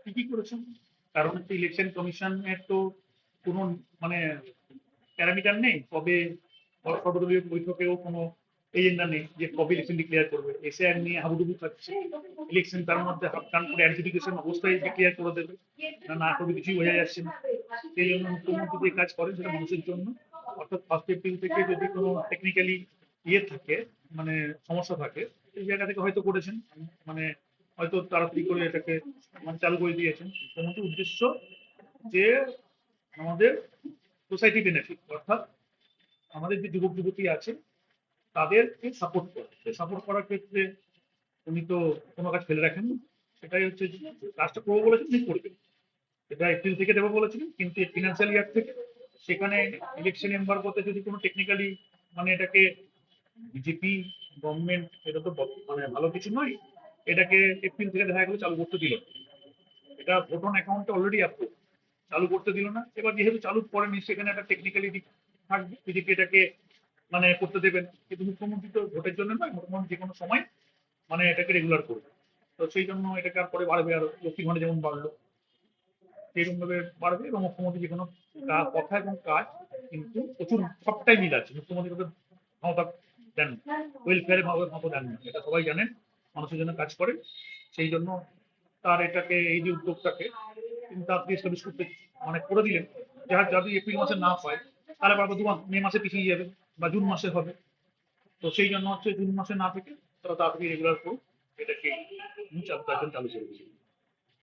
ঠিকই করেছেন। কারণ হচ্ছে ইলেকশন কমিশনের তো কোনো মানে প্যারামিটার নেই, কবে সর্বদলীয় বৈঠকেও কোনো এজেন্ডা নেই যে কবে ইলেকশন ডিক্লেয়ার করবে। এসআইআর নিয়ে হাবুডুবু খাচ্ছে, ইলেকশন তার মধ্যে হাফ টান করে অ্যাডজুডিকেশন অবস্থায় ডিক্লেয়ার করে দেবে, না করবে কিছুই বোঝা যাচ্ছে না। সেই জন্য মুখ্যমন্ত্রী যে কাজ করেন সেটা মানুষের জন্য, অর্থাৎ 1 এপ্রিল থেকে যদি কোনো টেকনিক্যালি ইয়ে থাকে, মানে সমস্যা থাকে, সেই জায়গা থেকে হয়তো করেছেন, মানে হয়তো তাড়াতাড়ি করে এটাকে মানে চালু করে দিয়েছেন। মুখ্যমন্ত্রীর উদ্দেশ্য যে আমাদের সোসাইটি বেনিফিট, অর্থাৎ আমাদের যে যুবক যুবতী আছে তাদেরকে সাপোর্ট করা। সাপোর্ট করার ক্ষেত্রে উনি তো কোনো কাজ ফেলে রাখেন না। সেটাই হচ্ছে যে কাজটা করবো বলেছেন, উনি করবেন। এটা এপ্রিল থেকে দেবো বলেছিলেন, কিন্তু ফিনান্সিয়াল ইয়ার থেকে সেখানে ইলেকশন এম্বার্গোতে যদি কোনো টেকনিক্যালি মানে এটাকে বিজেপি গভর্নমেন্ট, এটা তো মানে ভালো কিছু নয়, এটাকে এপ্রিল থেকে দেখা গেলো চালু করতে দিল না। এটা ভোট অন অ্যাকাউন্টে অলরেডি অ্যাপ্রুভ, চালু করতে দিল না। এবার যেহেতু চালু করেনি সেখানে একটা টেকনিক্যালি থাকবে, বিজেপি এটাকে মানে করতে দেবেন, কিন্তু মুখ্যমন্ত্রী তো ভোটের জন্য নয়, মুখ্যমন্ত্রী যে কোনো সময় মানে এটাকে রেগুলার করবে। তো সেই জন্য এটাকে আর পরে বাড়বে, আরো লক্ষ্মী ভান্ডার যেমন বাড়লো সেরকম ভাবে বাড়বে। এবং মুখ্যমন্ত্রী যে কোনো কথা এবং কাজ কিন্তু প্রচুর সবটাই মিল আছে। মুখ্যমন্ত্রী তাদের ক্ষমতা দেন, ওয়েলফেয়ারে মতো দেন না, এটা সবাই জানেন, মানুষের জন্য কাজ করে। সেই জন্য তার এটাকে এই যে উদ্যোগটাকে তিনি তাড়াতাড়ি এস্টাবলিশ করতে মানে করে দিলেন। যারা যদি এপ্রিল মাসে না হয় তাহলে আবার মে মাসে পিছিয়ে যাবে বা জুন মাসে হবে। তো সেই জন্য হচ্ছে জুন মাসে না থেকে তারা তাড়াতাড়ি রেগুলার করুক, এটাকে চালু করে দিয়েছে।